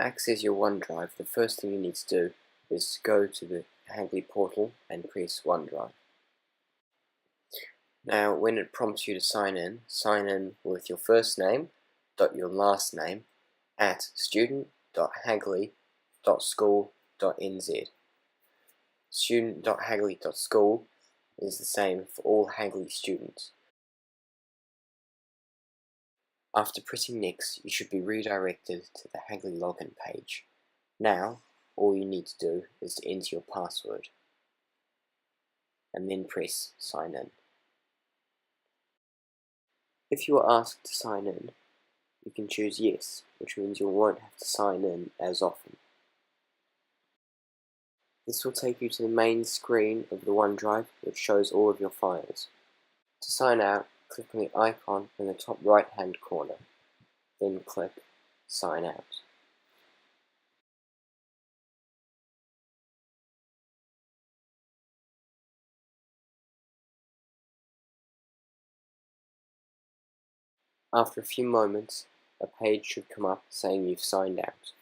access your OneDrive, the first thing you need to do is to go to the Hagley portal and press OneDrive. Now, when it prompts you to sign in with your first name dot your last name at student.hagley.school.nz. Student.hagley.school is the same for all Hagley students. After pressing next, you should be redirected to the Hagley login page. Now, all you need to do is to enter your password and then press sign in. If you are asked to sign in, you can choose yes, which means you won't have to sign in as often. This will take you to the main screen of the OneDrive, which shows all of your files. To sign out, click on the icon in the top right hand corner, then click Sign Out. After a few moments, a page should come up saying you've signed out.